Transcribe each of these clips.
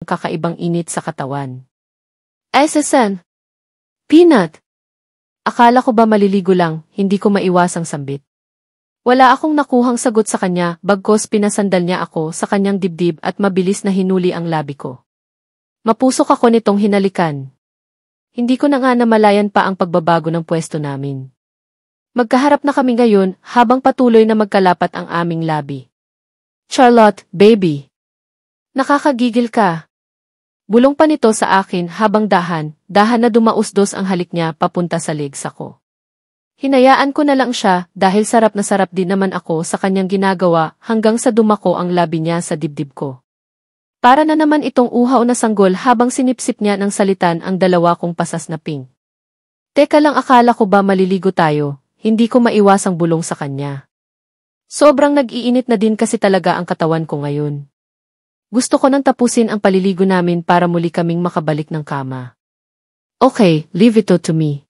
kakaibang init sa katawan. Sen. Peanut! Akala ko ba maliligo lang, hindi ko maiwasang sambit. Wala akong nakuhang sagot sa kanya, bagkos pinasandal niya ako sa kanyang dibdib at mabilis na hinuli ang labi ko. Mapusok ako nitong hinalikan. Hindi ko na nga namalayan pa ang pagbabago ng pwesto namin. Magkaharap na kami ngayon habang patuloy na magkalapat ang aming labi. Charlotte, baby. Nakakagigil ka. Bulong pa nito sa akin habang dahan na dumausdos ang halik niya papunta sa legs ako. Hinayaan ko na lang siya dahil sarap na sarap din naman ako sa kanyang ginagawa hanggang sa dumako ang labi niya sa dibdib ko. Para na naman itong uhaw na sanggol habang sinipsip niya ng salitan ang dalawa kong pasas na ping. Teka lang, akala ko ba maliligo tayo, hindi ko maiwasang bulong sa kanya. Sobrang nag-iinit na din kasi talaga ang katawan ko ngayon. Gusto ko nang tapusin ang paliligo namin para muli kaming makabalik ng kama. Okay, leave it to me.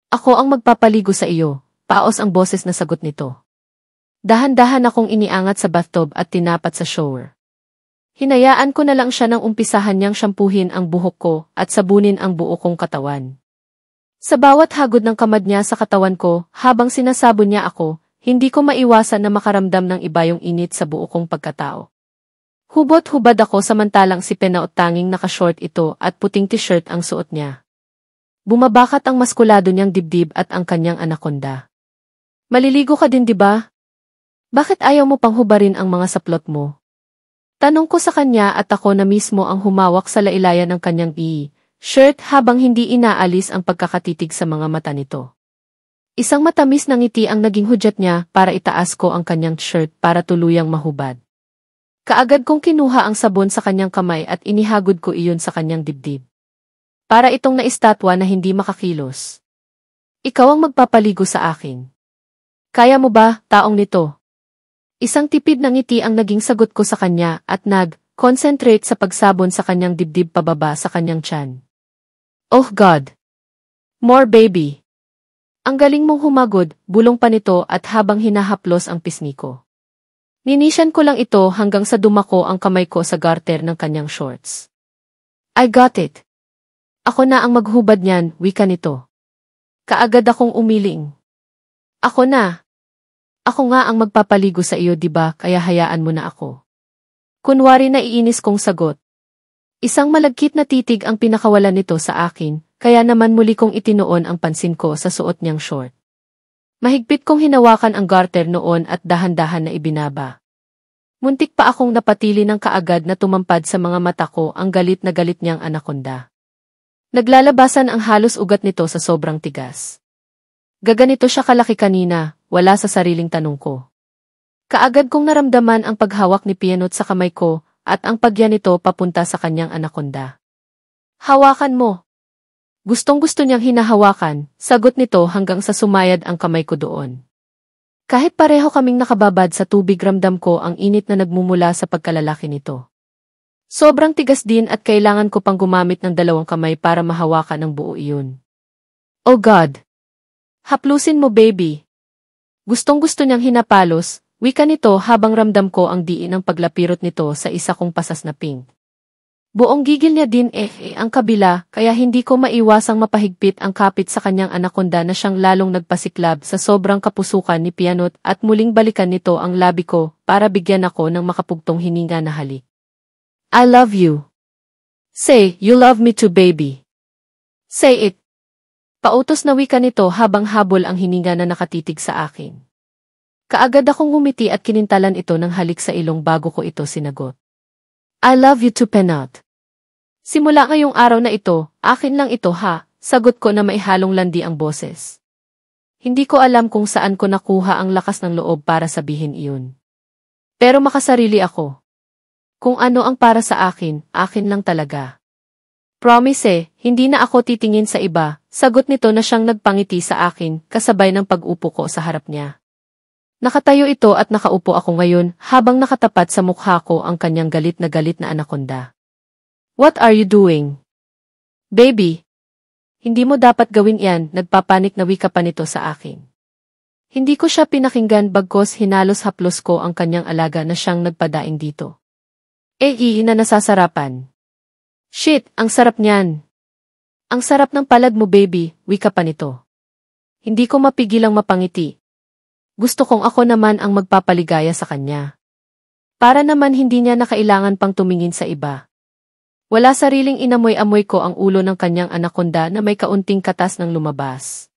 Ako ang magpapaligo sa iyo, paos ang boses na sagot nito. Dahan-dahan akong iniangat sa bathtub at tinapat sa shower. Hinayaan ko na lang siya nang umpisahan niyang shampoohin ang buhok ko at sabunin ang buo kong katawan. Sa bawat hagod ng kamad niya sa katawan ko habang sinasabon niya ako, hindi ko maiwasan na makaramdam ng iba yung init sa buo kong pagkatao. Hubot-hubad ako samantalang si Penaut tanging naka-short ito at puting t-shirt ang suot niya. Bumabakat ang maskulado niyang dibdib at ang kanyang anaconda. Maliligo ka din, di ba? Bakit ayaw mo pang hubarin ang mga saplot mo? Tanong ko sa kanya at ako na mismo ang humawak sa lailayan ng kanyang shirt habang hindi inaalis ang pagkakatitig sa mga mata nito. Isang matamis na ngiti ang naging hudyat niya para itaas ko ang kanyang shirt para tuluyang mahubad. Kaagad kong kinuha ang sabon sa kanyang kamay at inihagod ko iyon sa kanyang dibdib. Para itong naistatwa na hindi makakilos. Ikaw ang magpapaligo sa akin. Kaya mo ba, taong nito? Isang tipid na ngiti ang naging sagot ko sa kanya at nag-concentrate sa pagsabon sa kanyang dibdib pababa sa kanyang tiyan. Oh God! More baby! Ang galing mong humagod, bulong pa nito at habang hinahaplos ang pisngi ko. Ninisyan ko lang ito hanggang sa dumako ang kamay ko sa garter ng kanyang shorts. I got it. Ako na ang maghubad niyan, wika nito. Kaagad akong umiling. Ako na. Ako nga ang magpapaligo sa iyo, diba, kaya hayaan mo na ako. Kunwari na iinis kong sagot. Isang malagkit na titig ang pinakawalan nito sa akin, kaya naman muli kong itinuon ang pansin ko sa suot niyang short. Mahigpit kong hinawakan ang garter noon at dahan-dahan na ibinaba. Muntik pa akong napatili ng kaagad na tumampad sa mga mata ko ang galit na galit niyang anaconda. Naglalabasan ang halos ugat nito sa sobrang tigas. Gaganito siya kalaki kanina, wala sa sariling tanong ko. Kaagad kong naramdaman ang paghawak ni Peanut sa kamay ko at ang pagya nito papunta sa kanyang anaconda. Hawakan mo! Gustong-gusto niyang hinahawakan, sagot nito hanggang sa sumayad ang kamay ko doon. Kahit pareho kaming nakababad sa tubig, ramdam ko ang init na nagmumula sa pagkalalaki nito. Sobrang tigas din at kailangan ko pang gumamit ng dalawang kamay para mahawakan ang buo iyon. Oh God! Haplusin mo, baby! Gustong-gusto niyang hinapalos, wika nito habang ramdam ko ang diin ng paglapirot nito sa isa kong pasas na pink. Buong gigil niya din ang kabila, kaya hindi ko maiwasang mapahigpit ang kapit sa kanyang anaconda na siyang lalong nagpasiklab sa sobrang kapusukan ni Peanut at muling balikan nito ang labi ko para bigyan ako ng makapugtong hininga na halik. I love you. Say, you love me too, baby. Say it. Pautos na wika nito habang habol ang hininga na nakatitig sa akin. Kaagad akong ngumiti at kinintalan ito ng halik sa ilong bago ko ito sinagot. I love you too, Peanut. Simula ngayong araw na ito, akin lang ito ha, sagot ko na maihalong landi ang boses. Hindi ko alam kung saan ko nakuha ang lakas ng loob para sabihin iyon. Pero makasarili ako. Kung ano ang para sa akin lang talaga. Promise hindi na ako titingin sa iba, sagot nito na siyang nagpangiti sa akin kasabay ng pag-upo ko sa harap niya. Nakatayo ito at nakaupo ako ngayon habang nakatapat sa mukha ko ang kanyang galit na anaconda. What are you doing? Baby! Hindi mo dapat gawin yan, nagpapanik na wika pa nito sa akin. Hindi ko siya pinakinggan bagkos hinalos-haplos ko ang kanyang alaga na siyang nagpadaing dito. Na nasasarapan. Shit, ang sarap niyan. Ang sarap ng palad mo baby, wika pa nito. Hindi ko mapigilang mapangiti. Gusto kong ako naman ang magpapaligaya sa kanya. Para naman hindi niya na kailangan pang tumingin sa iba. Wala sariling inamoy-amoy ko ang ulo ng kanyang anaconda na may kaunting katas ng lumabas.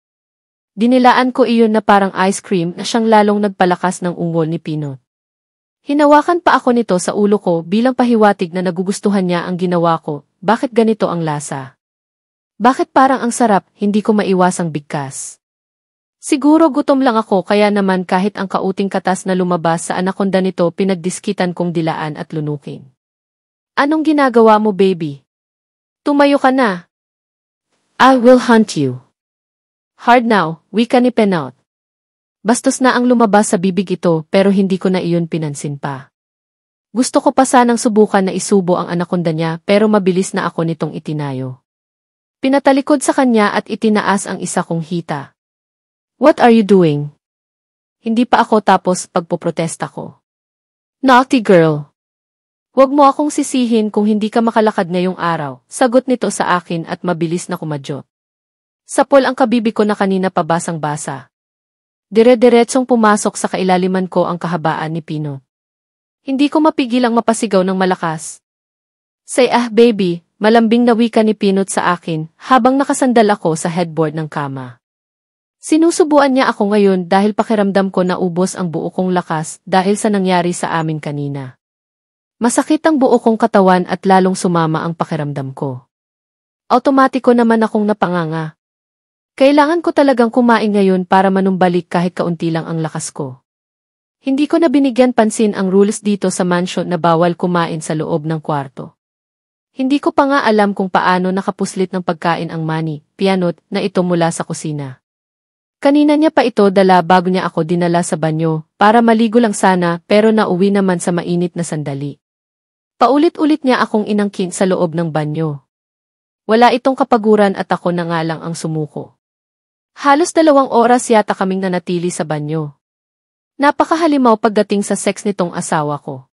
Dinilaan ko iyon na parang ice cream na siyang lalong nagpalakas ng ungol ni Pinot. Hinawakan pa ako nito sa ulo ko bilang pahiwatig na nagugustuhan niya ang ginawa ko. Bakit ganito ang lasa? Bakit parang ang sarap, hindi ko maiwasang bigkas? Siguro gutom lang ako kaya naman kahit ang kauting katas na lumabas sa anaconda nito pinagdiskitan kong dilaan at lunukin. Anong ginagawa mo baby? Tumayo ka na. I will hunt you. Hard now, wika ni Pinot. Bastos na ang lumabas sa bibig ito pero hindi ko na iyon pinansin pa. Gusto ko pa sanang subukan na isubo ang anaconda niya pero mabilis na ako nitong itinayo. Pinatalikod sa kanya at itinaas ang isa kong hita. What are you doing? Hindi pa ako tapos pagpoprotesta ko. Naughty girl. Huwag mo akong sisihin kung hindi ka makalakad ngayong araw, sagot nito sa akin at mabilis na kumadyot. Sapol ang kabibi ko na kanina pa basang-basa. Dire-diretsong pumasok sa kailaliman ko ang kahabaan ni Pinot. Hindi ko mapigilang mapasigaw ng malakas. Say baby, malambing na wika ni Pinot sa akin habang nakasandal ako sa headboard ng kama. Sinusubuan niya ako ngayon dahil pakiramdam ko na ubos ang buo kong lakas dahil sa nangyari sa amin kanina. Masakit ang buo kong katawan at lalong sumama ang pakiramdam ko. Automatiko naman akong napanganga. Kailangan ko talagang kumain ngayon para manumbalik kahit kaunti lang ang lakas ko. Hindi ko na binigyan pansin ang rules dito sa mansion na bawal kumain sa loob ng kwarto. Hindi ko pa nga alam kung paano nakapuslit ng pagkain ang Manny, Pinot, na ito mula sa kusina. Kanina niya pa ito dala bago niya ako dinala sa banyo, para maligo lang sana pero nauwi naman sa mainit na sandali. Paulit-ulit niya akong inangkin sa loob ng banyo. Wala itong kapaguran at ako na nga lang ang sumuko. Halos 2 oras yata kaming nanatili sa banyo. Napakahalimaw pagdating sa sex nitong asawa ko.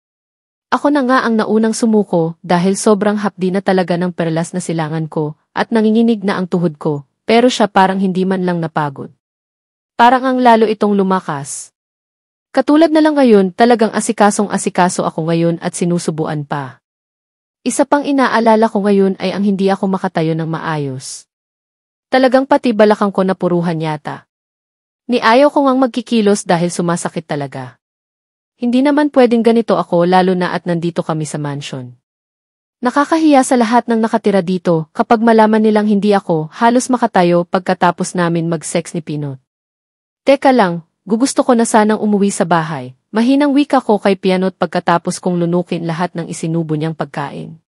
Ako na nga ang naunang sumuko dahil sobrang hapdi na talaga ng perlas na silangan ko at nanginginig na ang tuhod ko, pero siya parang hindi man lang napagod. Parang ang lalo itong lumakas. Katulad na lang ngayon talagang asikasong-asikaso ako ngayon at sinusubuan pa. Isa pang inaalala ko ngayon ay ang hindi ako makatayo ng maayos. Talagang pati balakang ko napuruhan yata. Niayaw ko ngang magkikilos dahil sumasakit talaga. Hindi naman pwedeng ganito ako lalo na at nandito kami sa mansion. Nakakahiya sa lahat ng nakatira dito kapag malaman nilang hindi ako halos makatayo pagkatapos namin mag-sex ni Pinot. Teka lang, gugusto ko na sanang umuwi sa bahay. Mahinang wika ko kay Pinot pagkatapos kong lunukin lahat ng isinubo niyang pagkain.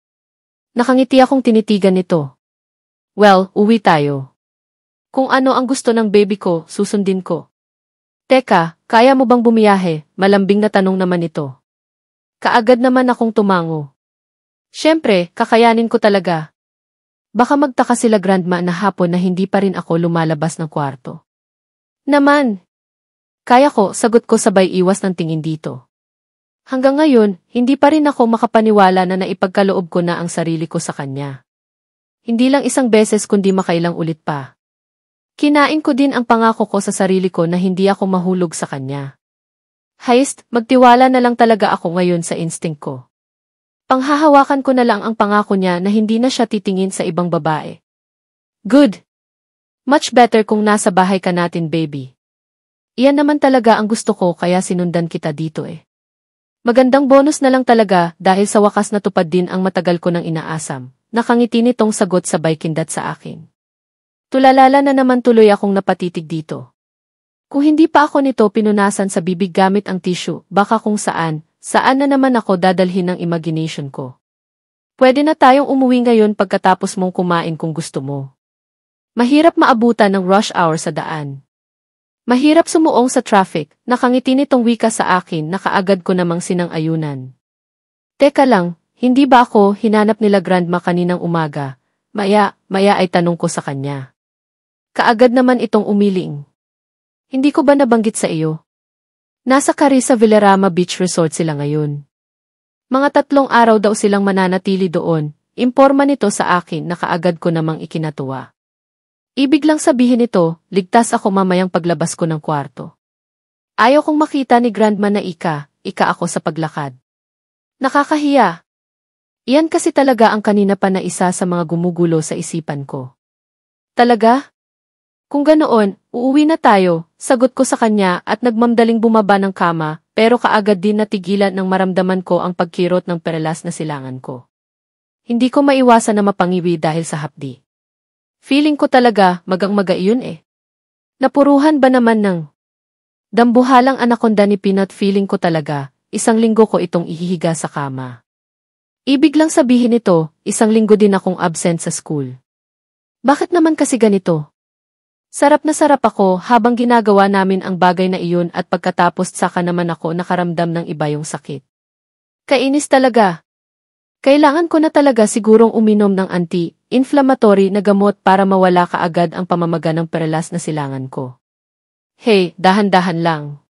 Nakangiti akong tinitigan nito. Well, uwi tayo. Kung ano ang gusto ng baby ko, susundin ko. Teka, kaya mo bang bumiyahe? Malambing na tanong naman ito. Kaagad naman akong tumango. Siyempre, kakayanin ko talaga. Baka magtaka sila grandma na hapon na hindi pa rin ako lumalabas ng kwarto. Naman! Kaya ko, sagot ko sabay iwas ng tingin dito. Hanggang ngayon, hindi pa rin ako makapaniwala na naipagkaloob ko na ang sarili ko sa kanya. Hindi lang isang beses kundi makailang ulit pa. Kinain ko din ang pangako ko sa sarili ko na hindi ako mahulog sa kanya. Heist, magtiwala na lang talaga ako ngayon sa instinct ko. Panghahawakan ko na lang ang pangako niya na hindi na siya titingin sa ibang babae. Good! Much better kung nasa bahay ka natin, baby. Iyan naman talaga ang gusto ko kaya sinundan kita dito eh. Magandang bonus na lang talaga dahil sa wakas natupad din ang matagal ko nang inaasam. Nakangiti nitong sagot sabay kindat sa akin. Tulalala na naman tuloy akong napatitig dito. Kung hindi pa ako nito pinunasan sa bibig gamit ang tissue, baka kung saan na naman ako dadalhin ng imagination ko. Pwede na tayong umuwi ngayon pagkatapos mong kumain kung gusto mo. Mahirap maabutan ng rush hour sa daan. Mahirap sumuong sa traffic, nakangiti nitong wika sa akin na kaagad ko namang sinang-ayunan. Teka lang, hindi ba ako hinanap nila grandma kaninang umaga? Maya ay tanong ko sa kanya. Kaagad naman itong umiling. Hindi ko ba nabanggit sa iyo? Nasa Carissa Villarama Beach Resort sila ngayon. Mga 3 araw daw silang mananatili doon, Imporma nito sa akin na kaagad ko namang ikinatuwa. Ibig lang sabihin nito, ligtas ako mamayang paglabas ko ng kwarto. Ayaw kong makita ni Grandma na ika ako sa paglakad. Nakakahiya. Iyan kasi talaga ang kanina pa na isa sa mga gumugulo sa isipan ko. Talaga? Kung ganoon, uuwi na tayo, sagot ko sa kanya at nagmamdaling bumaba ng kama, pero kaagad din natigilan nang maramdaman ko ang pagkirot ng perelas na silangan ko. Hindi ko maiwasan na mapangiwi dahil sa hapdi. Feeling ko talaga magang-maga iyon eh. Napuruhan ba naman ng dambuhalang anakonda ni Peanut? Feeling ko talaga, 1 linggo ko itong ihihiga sa kama. Ibig lang sabihin nito, 1 linggo din akong absent sa school. Bakit naman kasi ganito? Sarap na sarap ako habang ginagawa namin ang bagay na iyon at pagkatapos saka naman ako nakaramdam ng iba yung sakit. Kainis talaga. Kailangan ko na talaga sigurong uminom ng anti-inflammatory na gamot para mawala kaagad ang pamamaga ng perelas na silangan ko. Hey, dahan-dahan lang.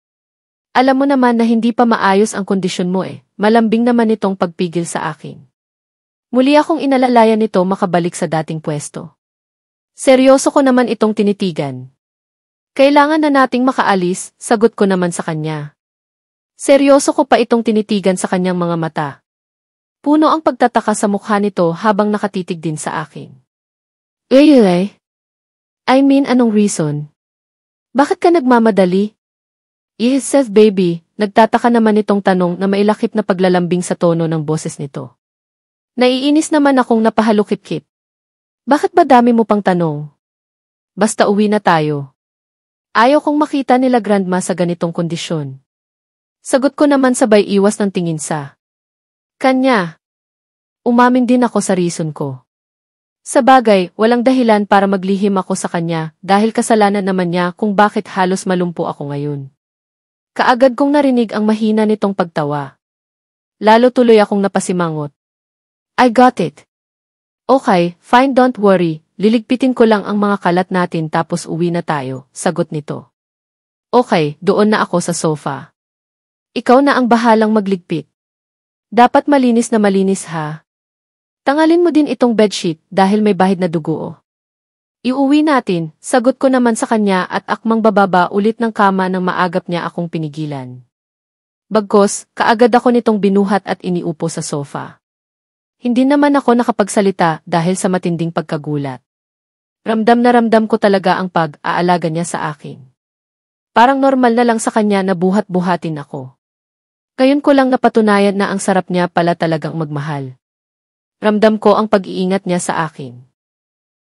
Alam mo naman na hindi pa maayos ang kondisyon mo eh. Malambing naman itong pagpigil sa akin. Muli akong inalalayan nito makabalik sa dating pwesto. Seryoso ko naman itong tinitigan. Kailangan na nating makaalis, sagot ko naman sa kanya. Seryoso ko pa itong tinitigan sa kanyang mga mata. Puno ang pagtataka sa mukha nito habang nakatitig din sa akin. I mean, anong reason? Bakit ka nagmamadali? Yes, Seth baby, nagtataka naman itong tanong na mailakip na paglalambing sa tono ng boses nito. Naiinis naman akong napahalukip-kip. Bakit ba dami mo pang tanong? Basta uwi na tayo. Ayaw kong makita nila Grandma sa ganitong kondisyon. Sagot ko naman sabay iwas ng tingin sa kanya. Umamin din ako sa reason ko. Sa bagay, walang dahilan para maglihim ako sa kanya dahil kasalanan naman niya kung bakit halos malumpo ako ngayon. Kaagad kong narinig ang mahina nitong pagtawa. Lalo tuloy akong napasimangot. I got it. Okay, fine, don't worry. Liligpitin ko lang ang mga kalat natin tapos uwi na tayo, sagot nito. Okay, doon na ako sa sofa. Ikaw na ang bahalang magligpit. Dapat malinis na malinis ha. Tangalin mo din itong bedsheet dahil may bahid na dugo. Iuwi natin, sagot ko naman sa kanya at akmang bababa ulit ng kama nang maagap niya akong pinigilan. Bagkos, kaagad ako nitong binuhat at iniupo sa sofa. Hindi naman ako nakapagsalita dahil sa matinding pagkagulat. Ramdam na ramdam ko talaga ang pag-aalaga niya sa akin. Parang normal na lang sa kanya na buhat-buhatin ako. Ngayon ko lang napatunayan na ang sarap niya pala talagang magmahal. Ramdam ko ang pag-iingat niya sa akin.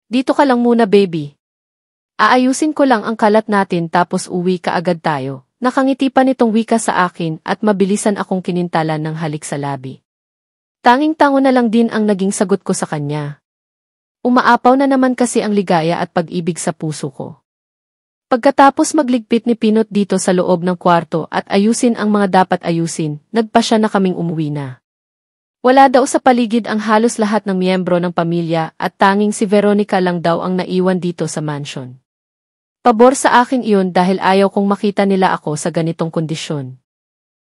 Dito ka lang muna baby. Aayusin ko lang ang kalat natin tapos uwi ka agad tayo. Nakangiti pa nitong wika sa akin at mabilisan akong kinintalan ng halik sa labi. Tanging-tango na lang din ang naging sagot ko sa kanya. Umaapaw na naman kasi ang ligaya at pag-ibig sa puso ko. Pagkatapos magligpit ni Peanut dito sa loob ng kwarto at ayusin ang mga dapat ayusin, nagpasya na kaming umuwi na. Wala daw sa paligid ang halos lahat ng miyembro ng pamilya at tanging si Veronica lang daw ang naiwan dito sa mansion. Pabor sa akin iyon dahil ayaw kong makita nila ako sa ganitong kondisyon.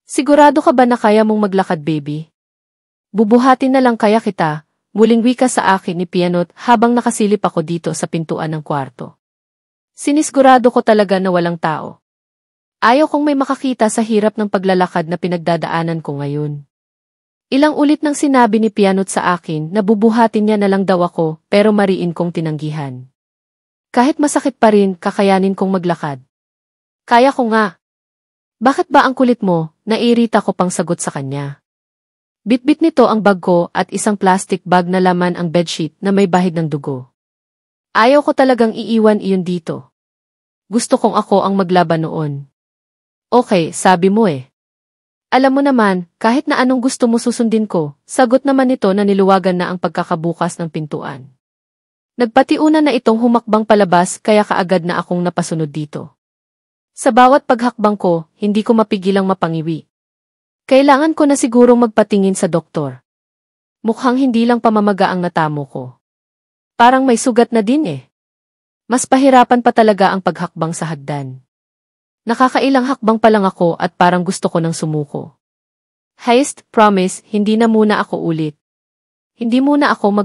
Sigurado ka ba na kaya mong maglakad baby? Bubuhatin na lang kaya kita, muling wika sa akin ni Peanut habang nakasilip ako dito sa pintuan ng kwarto. Sinisgurado ko talaga na walang tao. Ayaw kong may makakita sa hirap ng paglalakad na pinagdadaanan ko ngayon. Ilang ulit nang sinabi ni Peanut sa akin na bubuhatin niya na lang daw ako pero mariin kong tinanggihan. Kahit masakit pa rin, kakayanin kong maglakad. Kaya ko nga. Bakit ba ang kulit mo? Nairita ko pang sagot sa kanya. Bitbit nito ang bag ko at isang plastic bag na laman ang bedsheet na may bahid ng dugo. Ayaw ko talagang iiwan iyon dito. Gusto kong ako ang maglaban noon. Okay, sabi mo eh. Alam mo naman, kahit na anong gusto mo susundin ko, sagot naman nito na niluwagan na ang pagkakabukas ng pintuan. Nagpatiuna na itong humakbang palabas kaya kaagad na akong napasunod dito. Sa bawat paghakbang ko, hindi ko mapigilang mapangiwi. Kailangan ko na sigurong magpatingin sa doktor. Mukhang hindi lang pamamaga ang natamo ko. Parang may sugat na din eh. Mas pahirapan pa talaga ang paghakbang sa hagdan. Nakakailang hakbang pa lang ako at parang gusto ko nang sumuko. Heist, promise, hindi na muna ako ulit. Hindi muna ako